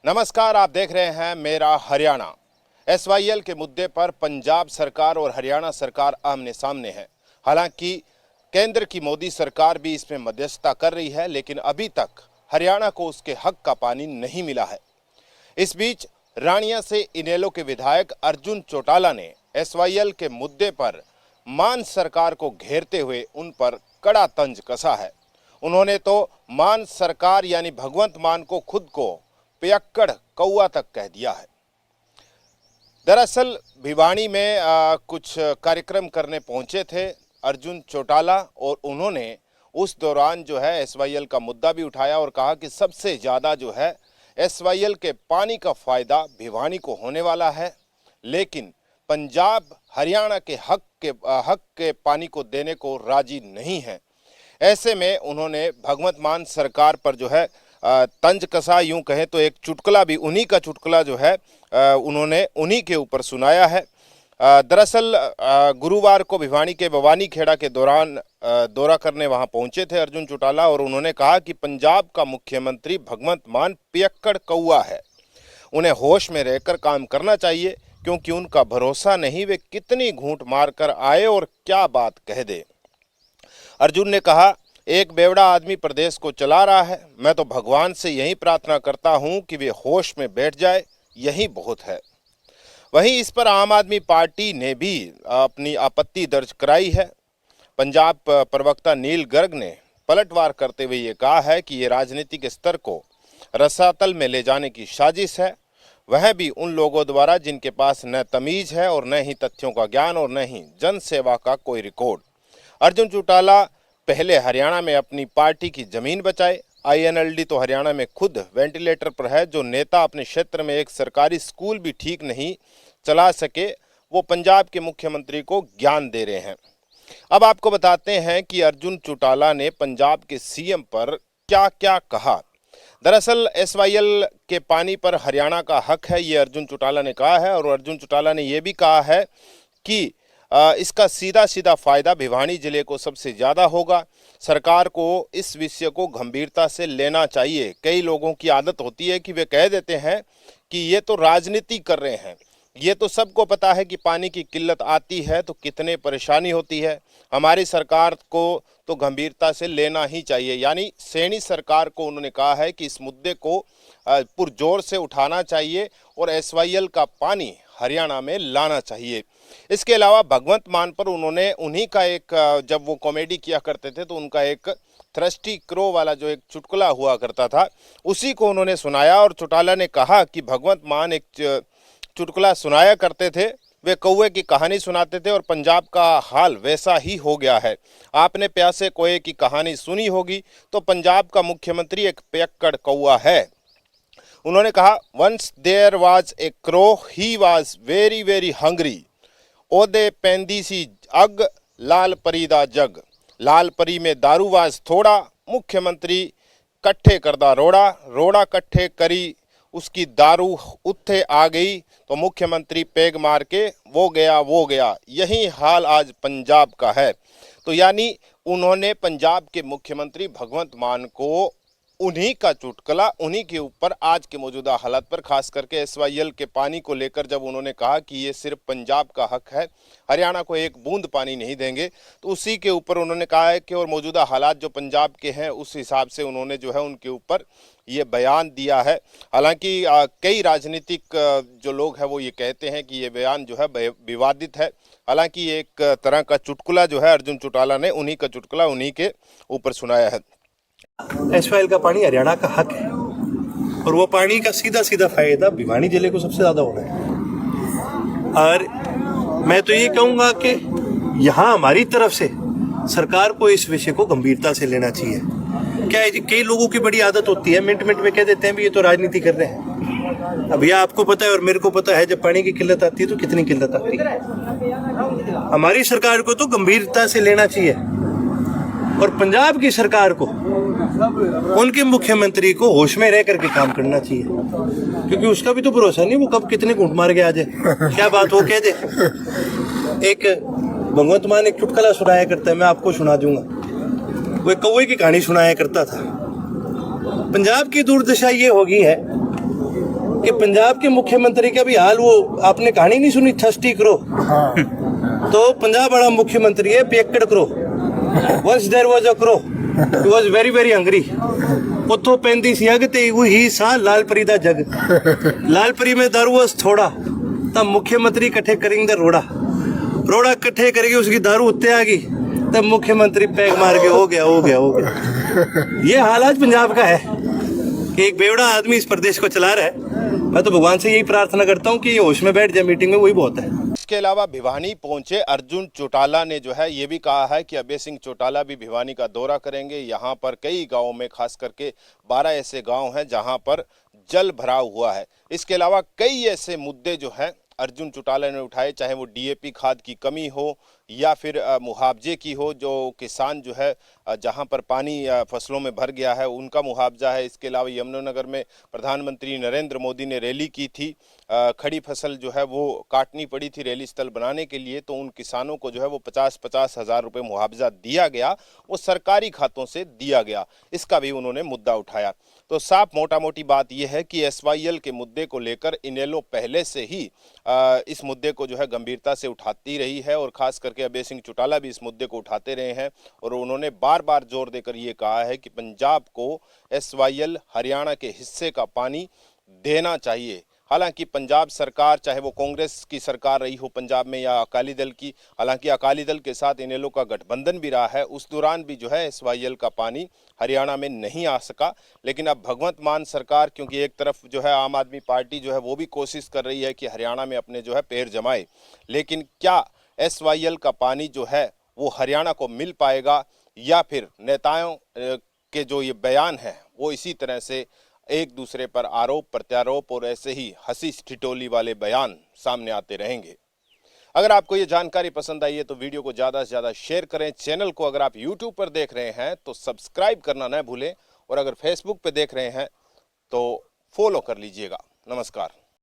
नमस्कार, आप देख रहे हैं मेरा हरियाणा। एसवाईएल के मुद्दे पर पंजाब सरकार और हरियाणा सरकार आमने सामने है। हालांकि केंद्र की मोदी सरकार भी इसमें मध्यस्थता कर रही है, लेकिन अभी तक हरियाणा को उसके हक का पानी नहीं मिला है। इस बीच रानिया से इनेलो के विधायक अर्जुन चौटाला ने एसवाईएल के मुद्दे पर मान सरकार को घेरते हुए उन पर कड़ा तंज कसा है। उन्होंने तो मान सरकार यानी भगवंत मान को खुद को पियक्कड़ कौआ तक कह दिया है। दरअसल भिवानी में कुछ कार्यक्रम करने पहुंचे थे अर्जुन चौटाला और उन्होंने उस दौरान जो है एसवाईएल का मुद्दा भी उठाया और कहा कि सबसे ज़्यादा जो है एसवाईएल के पानी का फ़ायदा भिवानी को होने वाला है, लेकिन पंजाब हरियाणा के हक के पानी को देने को राजी नहीं है। ऐसे में उन्होंने भगवंत मान सरकार पर जो है तंज कसा, यूं कहें तो एक चुटकुला भी उन्हीं का चुटकुला जो है उन्होंने उन्हीं के ऊपर सुनाया है। दरअसल गुरुवार को भिवानी के भवानी खेड़ा के दौरान दौरा करने वहां पहुंचे थे अर्जुन चौटाला और उन्होंने कहा कि पंजाब का मुख्यमंत्री भगवंत मान पियक्कड़ कौआ है। उन्हें होश में रहकर काम करना चाहिए, क्योंकि उनका भरोसा नहीं वे कितनी घूंट मारकर आए और क्या बात कह दे। अर्जुन ने कहा, एक बेवड़ा आदमी प्रदेश को चला रहा है। मैं तो भगवान से यही प्रार्थना करता हूं कि वे होश में बैठ जाए, यही बहुत है। वहीं इस पर आम आदमी पार्टी ने भी अपनी आपत्ति दर्ज कराई है। पंजाब प्रवक्ता नील गर्ग ने पलटवार करते हुए ये कहा है कि ये राजनीतिक स्तर को रसातल में ले जाने की साजिश है, वह भी उन लोगों द्वारा जिनके पास न तमीज है और न ही तथ्यों का ज्ञान और न ही जन सेवा का कोई रिकॉर्ड। अर्जुन चौटाला पहले हरियाणा में अपनी पार्टी की जमीन बचाए। आईएनएलडी तो हरियाणा में खुद वेंटिलेटर पर है। जो नेता अपने क्षेत्र में एक सरकारी स्कूल भी ठीक नहीं चला सके, वो पंजाब के मुख्यमंत्री को ज्ञान दे रहे हैं। अब आपको बताते हैं कि अर्जुन चौटाला ने पंजाब के सीएम पर क्या क्या कहा। दरअसल एसवाईएल के पानी पर हरियाणा का हक है, ये अर्जुन चौटाला ने कहा है। और अर्जुन चौटाला ने यह भी कहा है कि इसका सीधा सीधा फायदा भिवानी जिले को सबसे ज़्यादा होगा। सरकार को इस विषय को गंभीरता से लेना चाहिए। कई लोगों की आदत होती है कि वे कह देते हैं कि ये तो राजनीति कर रहे हैं। ये तो सबको पता है कि पानी की किल्लत आती है तो कितने परेशानी होती है। हमारी सरकार को तो गंभीरता से लेना ही चाहिए। यानी सैनी सरकार को उन्होंने कहा है कि इस मुद्दे को पुरजोर से उठाना चाहिए और एसवाईएल का पानी हरियाणा में लाना चाहिए। इसके अलावा भगवंत मान पर उन्होंने उन्हीं का एक, जब वो कॉमेडी किया करते थे तो उनका एक थ्रस्टी क्रो वाला जो एक चुटकुला हुआ करता था, उसी को उन्होंने सुनाया। और चौटाला ने कहा कि भगवंत मान एक चुटकुला सुनाया करते थे, वे कौवे की कहानी सुनाते थे और पंजाब का हाल वैसा ही हो गया है। आपने प्यासे कोए की कहानी सुनी होगी, तो पंजाब का मुख्यमंत्री एक पियक्कड़ कौआ है। उन्होंने कहा, once there was a crow, he was very very hungry. ओदे पैंदी सी अग, लाल परी दा जग। लाल परी में दारूवाज थोड़ा, मुख्यमंत्री कट्ठे करदा रोड़ा। रोड़ा कट्ठे करी, उसकी दारू उत्थे आ गई, तो मुख्यमंत्री पेग मार के वो गया। यही हाल आज पंजाब का है। तो यानी उन्होंने पंजाब के मुख्यमंत्री भगवंत मान को उन्हीं का चुटकुला, उन्हीं के ऊपर आज के मौजूदा हालात पर, खास करके एसवाईएल के पानी को लेकर जब उन्होंने कहा कि ये सिर्फ पंजाब का हक है, हरियाणा को एक बूंद पानी नहीं देंगे, तो उसी के ऊपर उन्होंने कहा है कि और मौजूदा हालात जो पंजाब के हैं उस हिसाब से उन्होंने जो है उनके ऊपर ये बयान दिया है। हालांकि कई राजनीतिक जो लोग हैं वो ये कहते हैं कि ये बयान जो है विवादित है। हालांकि एक तरह का चुटकुला जो है अर्जुन चौटाला ने उन्हीं का चुटकुला उन्हीं के ऊपर सुनाया है। एसवाईएल का पानी हरियाणा का हक है और वो पानी का सीधा सीधा फायदा भिवानी जिले को सबसे ज्यादा हो रहा है। और मैं तो ये कहूंगा कि यहाँ हमारी तरफ से सरकार को इस विषय को गंभीरता से लेना चाहिए। क्या है, कई लोगों की बड़ी आदत होती है, मिनट में कह देते हैं भी ये तो राजनीति कर रहे हैं। अब यह आपको पता है और मेरे को पता है, जब पानी की किल्लत आती है तो कितनी किल्लत आती है। हमारी सरकार को तो गंभीरता से लेना चाहिए और पंजाब की सरकार को, उनके मुख्यमंत्री को होश में रह करके काम करना चाहिए, क्योंकि उसका भी तो भरोसा नहीं वो कब कितने घूंट मार के आ जाए, क्या बात वो कह दे। एक भगवंत मान एक चुटकुला सुनाया करता है, मैं आपको सुना दूंगा। वो कौवे की कहानी सुनाया करता था। पंजाब की दुर्दशा ये होगी है कि पंजाब के मुख्यमंत्री का भी हाल, वो आपने कहानी नहीं सुनी थर्स्टी करो, तो पंजाब बड़ा मुख्यमंत्री है पियक्कड़ करो। वंस देयर वाज अ करो, ही वाज वेरी वेरी हंग्री। उतो पैंदी सी अग ते वही सा लालपरी दा जग, लालपरी में दारू वस थोड़ा, तब मुख्यमंत्री इकट्ठे करेंगे रोड़ा, रोड़ा इकट्ठे करके उसकी दारू उत्ते आ गई, तब मुख्यमंत्री पैग मार के हो गया हो गया हो गया। ये हाल आज पंजाब का है कि एक बेवड़ा आदमी इस प्रदेश को चला रहा है। मैं तो भगवान से यही प्रार्थना करता हूँ कि ये होश में बैठ जाए मीटिंग में, वही बहुत है। इसके अलावा भिवानी पहुंचे अर्जुन चौटाला ने जो है ये भी कहा है कि अभय सिंह चौटाला भी भिवानी का दौरा करेंगे। यहाँ पर कई गांवों में खास करके 12 ऐसे गांव हैं जहां पर जल भराव हुआ है। इसके अलावा कई ऐसे मुद्दे जो हैं अर्जुन चौटाला ने उठाए, चाहे वो डीएपी खाद की कमी हो या फिर मुआवजे की हो, जो किसान जो है जहां पर पानी फसलों में भर गया है उनका मुआवजा है। इसके अलावा यमुनानगर में प्रधानमंत्री नरेंद्र मोदी ने रैली की थी, खड़ी फसल जो है वो काटनी पड़ी थी रैली स्थल बनाने के लिए, तो उन किसानों को जो है वो 50-50 हज़ार रुपये मुआवजा दिया गया, वो सरकारी खातों से दिया गया, इसका भी उन्होंने मुद्दा उठाया। तो साफ मोटा मोटी बात यह है कि एसवाईएल के मुद्दे को लेकर इनेलो पहले से ही इस मुद्दे को जो है गंभीरता से उठाती रही है और खास करके अभय सिंह चौटाला भी इस मुद्दे को उठाते रहे हैं और उन्होंने बार बार जोर देकर ये कहा है कि पंजाब को एसवाईएल हरियाणा के हिस्से का पानी देना चाहिए। हालांकि पंजाब सरकार, चाहे वो कांग्रेस की सरकार रही हो पंजाब में या अकाली दल की, हालांकि अकाली दल के साथ इनेलो का गठबंधन भी रहा है, उस दौरान भी जो है एसवाईएल का पानी हरियाणा में नहीं आ सका। लेकिन अब भगवंत मान सरकार, क्योंकि एक तरफ जो है आम आदमी पार्टी जो है वो भी कोशिश कर रही है कि हरियाणा में अपने जो है पैर जमाए, लेकिन क्या एसवाईएल का पानी जो है वो हरियाणा को मिल पाएगा या फिर नेताओं के जो ये बयान है वो इसी तरह से एक दूसरे पर आरोप प्रत्यारोप और ऐसे ही हंसी ठिठोली वाले बयान सामने आते रहेंगे। अगर आपको ये जानकारी पसंद आई है तो वीडियो को ज़्यादा से ज़्यादा शेयर करें। चैनल को अगर आप यूट्यूब पर देख रहे हैं तो सब्सक्राइब करना न भूलें और अगर फेसबुक पर देख रहे हैं तो फॉलो कर लीजिएगा। नमस्कार।